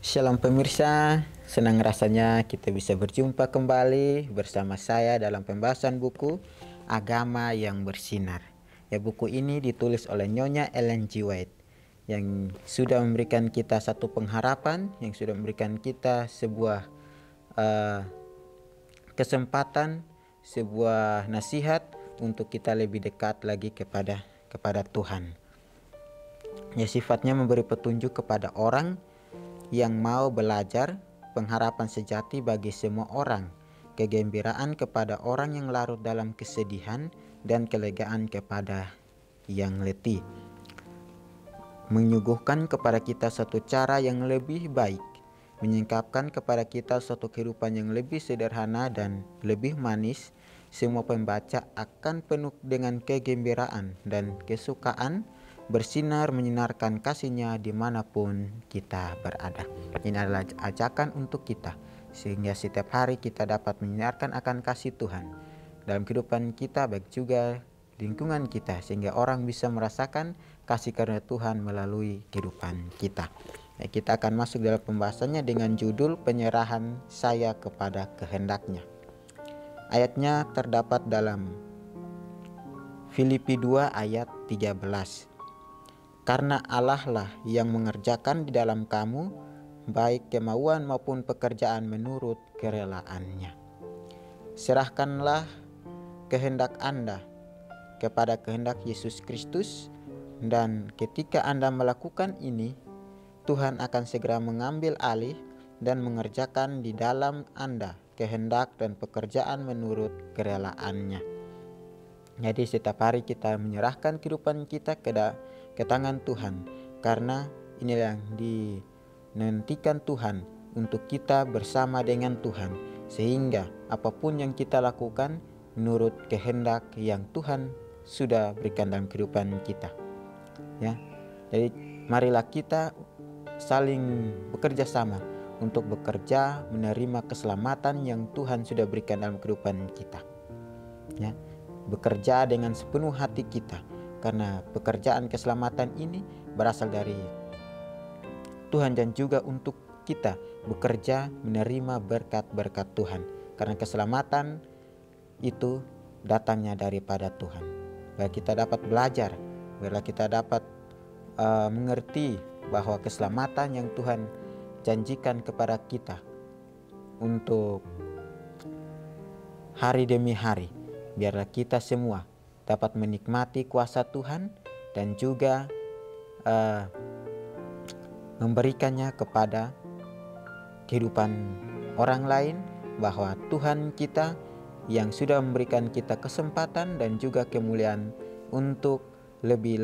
Shalom pemirsa, senang rasanya kita bisa berjumpa kembali bersama saya dalam pembahasan buku Agama yang Bersinar. Ya, buku ini ditulis oleh Nyonya Ellen G. White yang sudah memberikan kita satu pengharapan, yang sudah memberikan kita sebuah kesempatan, sebuah nasihat untuk kita lebih dekat lagi kepada Tuhan. Ya, sifatnya memberi petunjuk kepada orang yang mau belajar, pengharapan sejati bagi semua orang, kegembiraan kepada orang yang larut dalam kesedihan, dan kelegaan kepada yang letih. Menyuguhkan kepada kita satu cara yang lebih baik, menyingkapkan kepada kita suatu kehidupan yang lebih sederhana dan lebih manis. Semua pembaca akan penuh dengan kegembiraan dan kesukaan, bersinar menyinarkan kasihnya dimanapun kita berada. Ini adalah ajakan untuk kita, sehingga setiap hari kita dapat menyinarkan akan kasih Tuhan dalam kehidupan kita, baik juga lingkungan kita, sehingga orang bisa merasakan kasih karunia Tuhan melalui kehidupan kita. Kita akan masuk dalam pembahasannya dengan judul penyerahan saya kepada kehendaknya. Ayatnya terdapat dalam Filipi 2 ayat 13. Karena Allah lah yang mengerjakan di dalam kamu baik kemauan maupun pekerjaan menurut kerelaannya. Serahkanlah kehendak Anda kepada kehendak Yesus Kristus, dan ketika Anda melakukan ini, Tuhan akan segera mengambil alih dan mengerjakan di dalam Anda kehendak dan pekerjaan menurut kerelaannya. Jadi setiap hari kita menyerahkan kehidupan kita ke tangan Tuhan, karena inilah yang dinantikan Tuhan untuk kita bersama dengan Tuhan, sehingga apapun yang kita lakukan menurut kehendak yang Tuhan sudah berikan dalam kehidupan kita. Ya, jadi marilah kita saling bekerja sama untuk bekerja menerima keselamatan yang Tuhan sudah berikan dalam kehidupan kita. Ya, bekerja dengan sepenuh hati kita, karena pekerjaan keselamatan ini berasal dari Tuhan, dan juga untuk kita bekerja menerima berkat-berkat Tuhan, karena keselamatan itu datangnya daripada Tuhan. Biar kita dapat belajar, biarlah kita dapat mengerti bahwa keselamatan yang Tuhan janjikan kepada kita untuk hari demi hari, biarlah kita semua dapat menikmati kuasa Tuhan dan juga memberikannya kepada kehidupan orang lain, bahwa Tuhan kita yang sudah memberikan kita kesempatan dan juga kemuliaan untuk lebih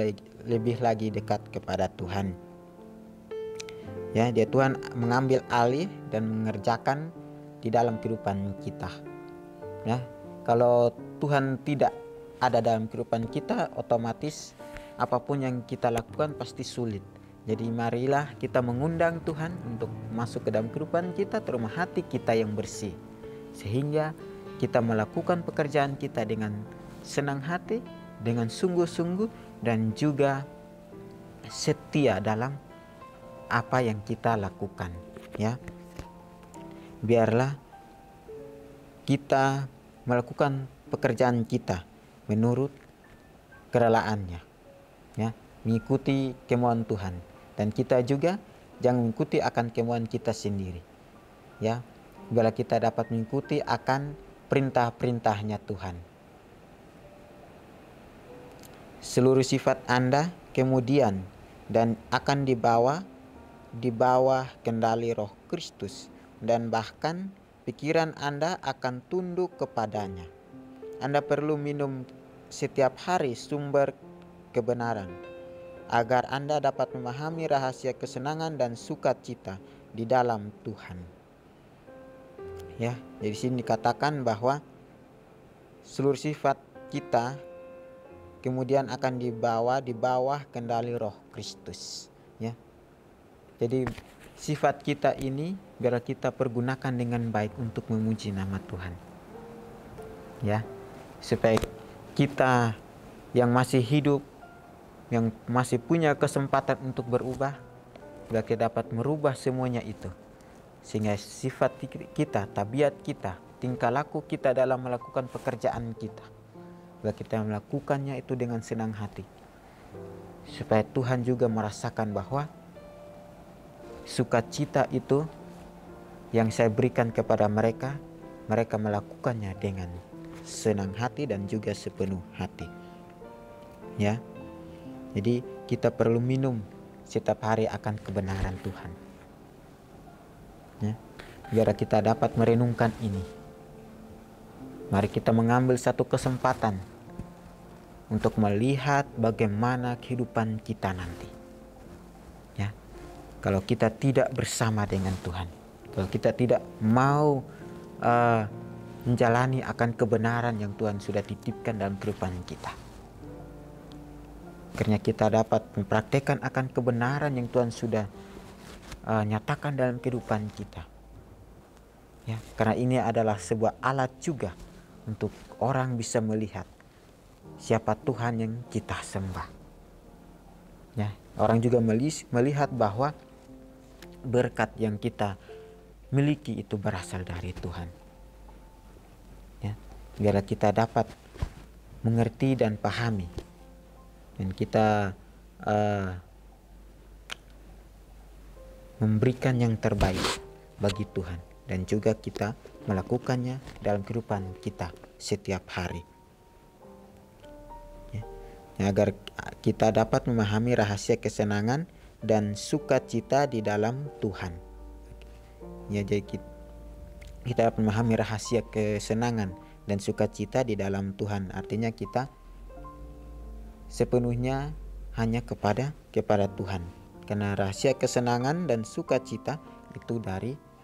lagi dekat kepada Tuhan. Ya, dia Tuhan mengambil alih dan mengerjakan di dalam kehidupan kita. Ya, kalau Tuhan tidak ada dalam kehidupan kita, otomatis apapun yang kita lakukan pasti sulit. Jadi marilah kita mengundang Tuhan untuk masuk ke dalam kehidupan kita, terutama hati kita yang bersih, sehingga kita melakukan pekerjaan kita dengan senang hati, dengan sungguh-sungguh, dan juga setia dalam apa yang kita lakukan. Ya, biarlah kita melakukan pekerjaan kita menurut kerelaannya, ya, mengikuti kemauan Tuhan, dan kita juga jangan mengikuti akan kemauan kita sendiri. Ya, biarlah kita dapat mengikuti akan perintah-perintahnya Tuhan. Seluruh sifat Anda kemudian dan akan di bawah kendali Roh Kristus, dan bahkan pikiran Anda akan tunduk kepadanya. Anda perlu minum setiap hari sumber kebenaran, agar Anda dapat memahami rahasia kesenangan dan sukacita di dalam Tuhan. Ya, jadi sini dikatakan bahwa seluruh sifat kita kemudian akan di bawah kendali Roh Kristus. Ya, jadi sifat kita ini biarlah kita pergunakan dengan baik untuk memuji nama Tuhan. Ya, supaya kita yang masih hidup, yang masih punya kesempatan untuk berubah, Bila kita dapat merubah semuanya itu, sehingga sifat kita, tabiat kita, tingkah laku kita dalam melakukan pekerjaan kita, bila kita melakukannya itu dengan senang hati, supaya Tuhan juga merasakan bahwa sukacita itu yang saya berikan kepada mereka, mereka melakukannya dengan senang hati dan juga sepenuh hati. Ya, jadi kita perlu minum setiap hari akan kebenaran Tuhan. Ya, biar kita dapat merenungkan ini. Mari kita mengambil satu kesempatan untuk melihat bagaimana kehidupan kita nanti. Ya, kalau kita tidak bersama dengan Tuhan, kalau kita tidak mau menjalani akan kebenaran yang Tuhan sudah titipkan dalam kehidupan kita, akhirnya kita dapat mempraktekkan akan kebenaran yang Tuhan sudah nyatakan dalam kehidupan kita. Ya, karena ini adalah sebuah alat juga untuk orang bisa melihat siapa Tuhan yang kita sembah. Ya, orang juga melihat bahwa berkat yang kita miliki itu berasal dari Tuhan. Ya, biar kita dapat mengerti dan pahami, dan kita memberikan yang terbaik bagi Tuhan, dan juga kita melakukannya dalam kehidupan kita setiap hari. Ya, agar kita dapat memahami rahasia kesenangan dan sukacita di dalam Tuhan. Ya, jadi kita dapat memahami rahasia kesenangan dan sukacita di dalam Tuhan. Artinya kita sepenuhnya hanya kepada Tuhan. Karena rahasia kesenangan dan sukacita itu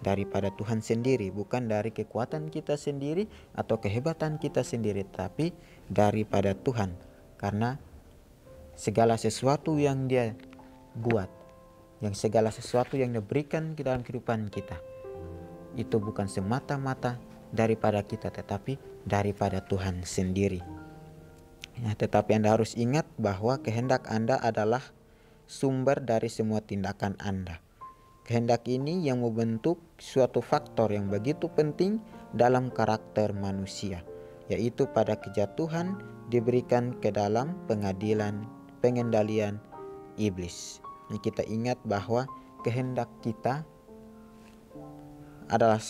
daripada Tuhan sendiri, bukan dari kekuatan kita sendiri atau kehebatan kita sendiri, tapi daripada Tuhan. Karena segala sesuatu yang Dia buat, yang segala sesuatu yang Dia berikan ke dalam kehidupan kita, itu bukan semata-mata daripada kita, tetapi daripada Tuhan sendiri. Ya, tetapi Anda harus ingat bahwa kehendak Anda adalah sumber dari semua tindakan Anda. Kehendak ini yang membentuk suatu faktor yang begitu penting dalam karakter manusia, yaitu pada kejatuhan diberikan ke dalam pengendalian iblis. Ini kita ingat bahwa kehendak kita adalah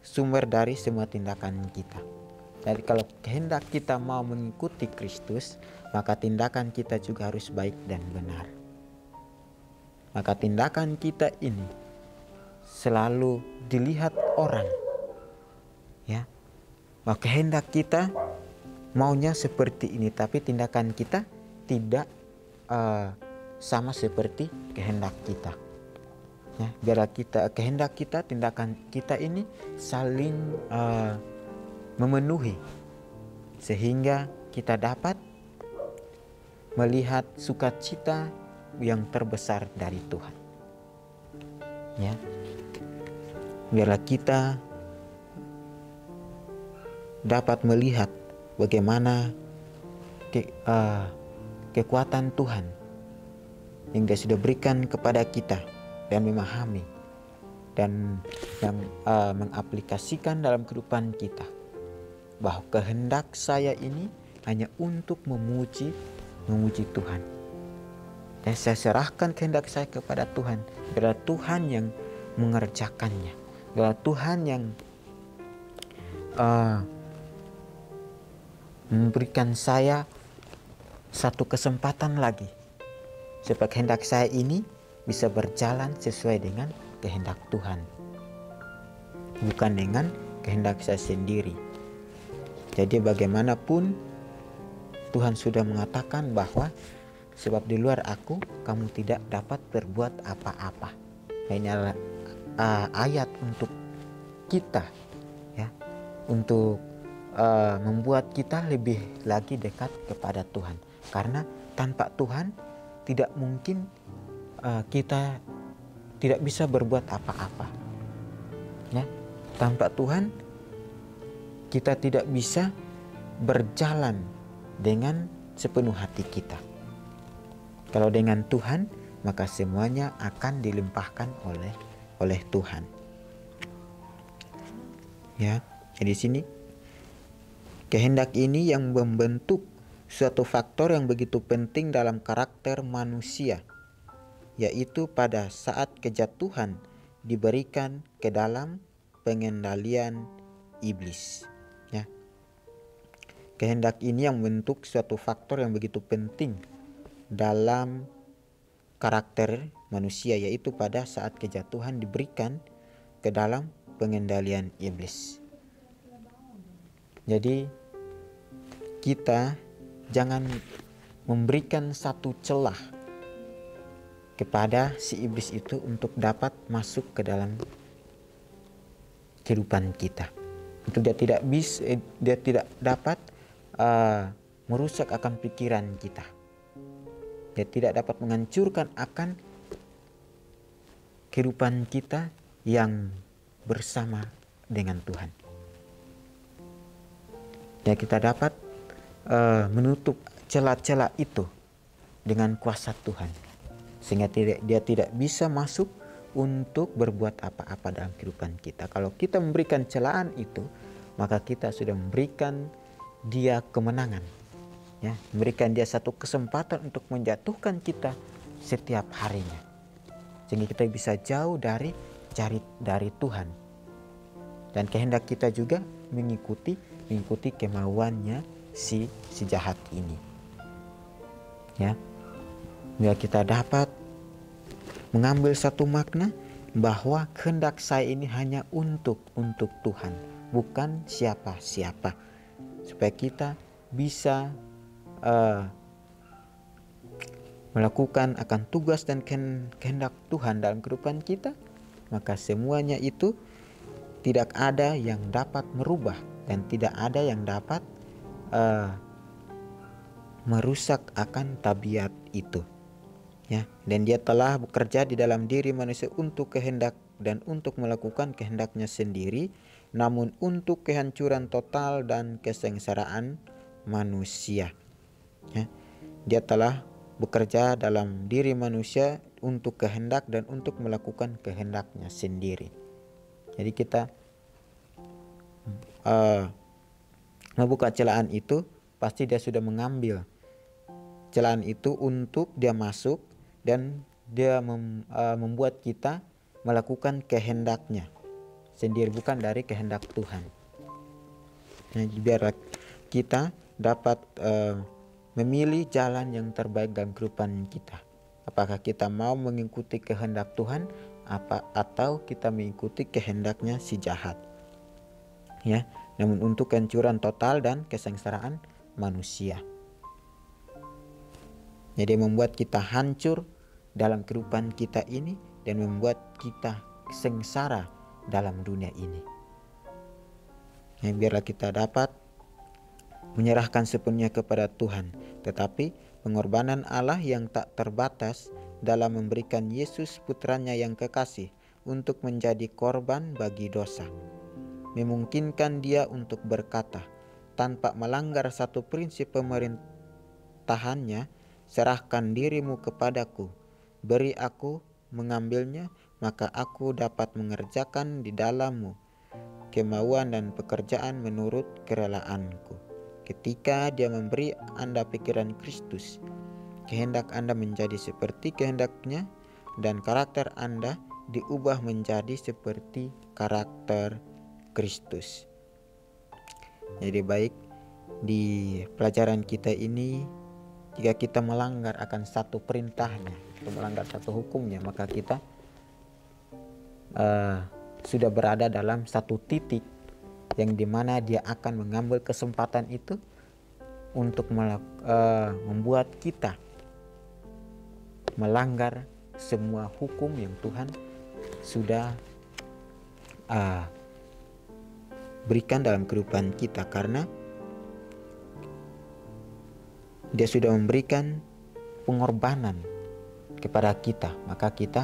sumber dari semua tindakan kita. Jadi kalau kehendak kita mau mengikuti Kristus, maka tindakan kita juga harus baik dan benar. Maka tindakan kita ini selalu dilihat orang, ya. Bahwa kehendak kita maunya seperti ini, tapi tindakan kita tidak sama seperti kehendak kita. Ya, biarlah kehendak kita, tindakan kita ini saling memenuhi, sehingga kita dapat melihat sukacita yang terbesar dari Tuhan. Ya, biarlah kita dapat melihat bagaimana kekuatan Tuhan yang Dia sudah berikan kepada kita, dan memahami dan mengaplikasikan dalam kehidupan kita, bahwa kehendak saya ini hanya untuk memuji Tuhan. Dan saya serahkan kehendak saya kepada Tuhan. Biarlah Tuhan yang mengerjakannya. Biarlah Tuhan yang memberikan saya satu kesempatan lagi, supaya kehendak saya ini bisa berjalan sesuai dengan kehendak Tuhan, bukan dengan kehendak saya sendiri. Jadi bagaimanapun Tuhan sudah mengatakan bahwa sebab di luar aku kamu tidak dapat berbuat apa-apa. Ini adalah ayat untuk kita, ya, untuk membuat kita lebih lagi dekat kepada Tuhan. Karena tanpa Tuhan tidak mungkin kita tidak bisa berbuat apa-apa. Ya, tanpa Tuhan kita tidak bisa berjalan dengan sepenuh hati kita. Kalau dengan Tuhan maka semuanya akan dilimpahkan oleh Tuhan. Ya, di sini kehendak ini yang membentuk suatu faktor yang begitu penting dalam karakter manusia, yaitu pada saat kejatuhan diberikan ke dalam pengendalian iblis. Ya. Kehendak ini yang membentuk suatu faktor yang begitu penting dalam karakter manusia, yaitu pada saat kejatuhan diberikan ke dalam pengendalian iblis. Jadi kita jangan memberikan satu celah kepada si iblis itu untuk dapat masuk ke dalam kehidupan kita. Untuk dia tidak dapat merusak akan pikiran kita. Dia tidak dapat menghancurkan akan kehidupan kita yang bersama dengan Tuhan. Ya, kita dapat menutup celah-celah itu dengan kuasa Tuhan, sehingga dia tidak bisa masuk untuk berbuat apa-apa dalam kehidupan kita. Kalau kita memberikan celaan itu, maka kita sudah memberikan dia kemenangan, ya, memberikan dia satu kesempatan untuk menjatuhkan kita setiap harinya, sehingga kita bisa jauh dari Tuhan. Dan kehendak kita juga mengikuti kemauannya si jahat ini. Ya, biar kita dapat mengambil satu makna bahwa kehendak saya ini hanya untuk Tuhan, bukan siapa-siapa, supaya kita bisa melakukan akan tugas dan kehendak Tuhan dalam kehidupan kita. Maka semuanya itu tidak ada yang dapat merubah dan tidak ada yang dapat merusak akan tabiat itu. Ya, dan dia telah bekerja di dalam diri manusia untuk kehendak dan untuk melakukan kehendaknya sendiri, namun untuk kehancuran total dan kesengsaraan manusia. Ya, dia telah bekerja dalam diri manusia untuk kehendak dan untuk melakukan kehendaknya sendiri. Jadi kita membuka celaan itu, pasti dia sudah mengambil celaan itu untuk dia masuk dan dia membuat kita melakukan kehendaknya sendiri, bukan dari kehendak Tuhan. Nah, biar kita dapat memilih jalan yang terbaik dalam kehidupan kita. Apakah kita mau mengikuti kehendak Tuhan atau kita mengikuti kehendaknya si jahat. Ya, namun untuk kehancuran total dan kesengsaraan manusia. Jadi membuat kita hancur dalam kehidupan kita ini dan membuat kita sengsara dalam dunia ini. Ya, biarlah kita dapat menyerahkan sepenuhnya kepada Tuhan, tetapi pengorbanan Allah yang tak terbatas dalam memberikan Yesus putranya yang kekasih untuk menjadi korban bagi dosa, memungkinkan dia untuk berkata tanpa melanggar satu prinsip pemerintahannya, serahkan dirimu kepadaku, beri aku mengambilnya, maka aku dapat mengerjakan di dalammu kemauan dan pekerjaan menurut kerelaanku. Ketika dia memberi Anda pikiran Kristus, kehendak Anda menjadi seperti kehendaknya dan karakter Anda diubah menjadi seperti karakter Kristus. Jadi baik, di pelajaran kita ini, jika kita melanggar akan satu perintahnya atau melanggar satu hukumnya, maka kita sudah berada dalam satu titik yang dimana dia akan mengambil kesempatan itu untuk membuat kita melanggar semua hukum yang Tuhan sudah berikan dalam kehidupan kita, karena dia sudah memberikan pengorbanan kepada kita. Maka kita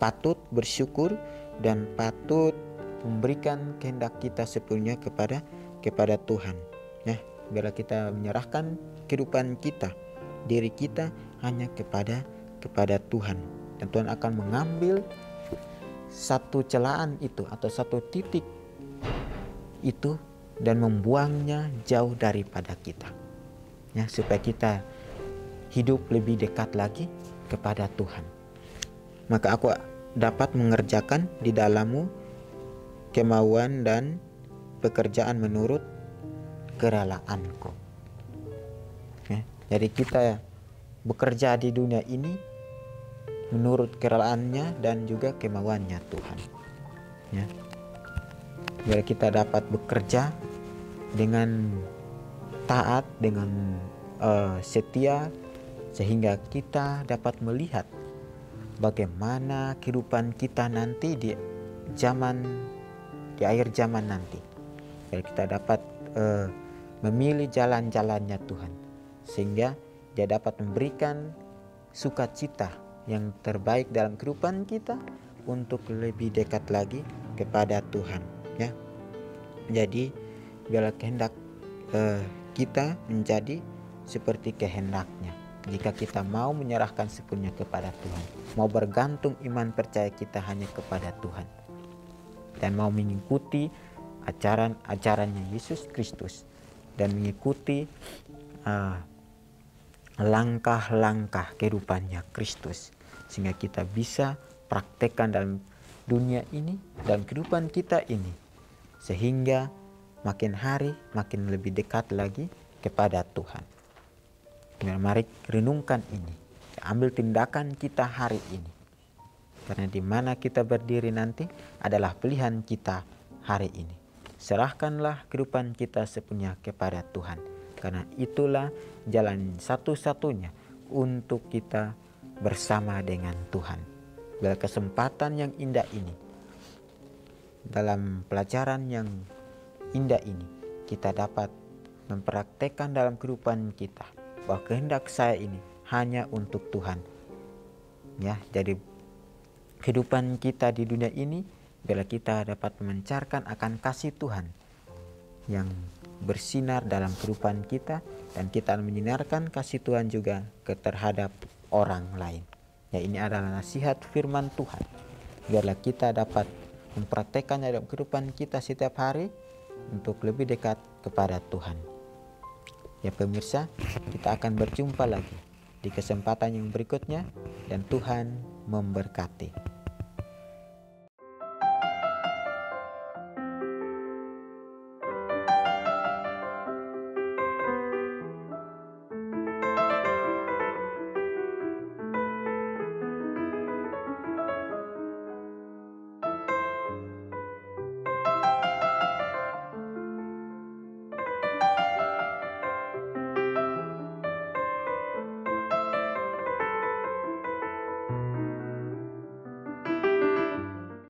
patut bersyukur dan patut memberikan kehendak kita sepenuhnya kepada Tuhan. Nah, biarlah kita menyerahkan kehidupan kita, diri kita hanya kepada kepada Tuhan, dan Tuhan akan mengambil satu celaan itu atau satu titik itu dan membuangnya jauh daripada kita, ya, supaya kita hidup lebih dekat lagi kepada Tuhan. Maka aku dapat mengerjakan di dalammu kemauan dan pekerjaan menurut kerelaanku. Ya, jadi kita bekerja di dunia ini menurut kerelaannya dan juga kemauannya Tuhan. Ya. Biar kita dapat bekerja dengan taat, dengan setia, sehingga kita dapat melihat bagaimana kehidupan kita nanti di akhir zaman nanti. Biar kita dapat memilih jalan-jalannya Tuhan, sehingga Dia dapat memberikan sukacita yang terbaik dalam kehidupan kita untuk lebih dekat lagi kepada Tuhan, ya. Jadi biarlah kehendak kita menjadi seperti kehendaknya. Jika kita mau menyerahkan sepenuhnya kepada Tuhan, mau bergantung iman percaya kita hanya kepada Tuhan, dan mau mengikuti ajarannya Yesus Kristus, dan mengikuti langkah-langkah kehidupannya Kristus, sehingga kita bisa praktekkan dalam dunia ini dan kehidupan kita ini, sehingga makin hari makin lebih dekat lagi kepada Tuhan. Mari renungkan ini, ambil tindakan kita hari ini, karena di mana kita berdiri nanti adalah pilihan kita hari ini. Serahkanlah kehidupan kita sepenuhnya kepada Tuhan, karena itulah jalan satu-satunya untuk kita bersama dengan Tuhan. Dalam kesempatan yang indah ini, dalam pelajaran yang indah ini, kita dapat mempraktekkan dalam kehidupan kita bahwa kehendak saya ini hanya untuk Tuhan. Ya, jadi kehidupan kita di dunia ini, bila kita dapat memancarkan akan kasih Tuhan yang bersinar dalam kehidupan kita, dan kita menyinarkan kasih Tuhan juga terhadap orang lain. Ya, ini adalah nasihat firman Tuhan. Biarlah kita dapat mempraktekannya dalam kehidupan kita setiap hari untuk lebih dekat kepada Tuhan. Ya pemirsa, kita akan berjumpa lagi di kesempatan yang berikutnya, dan Tuhan memberkati.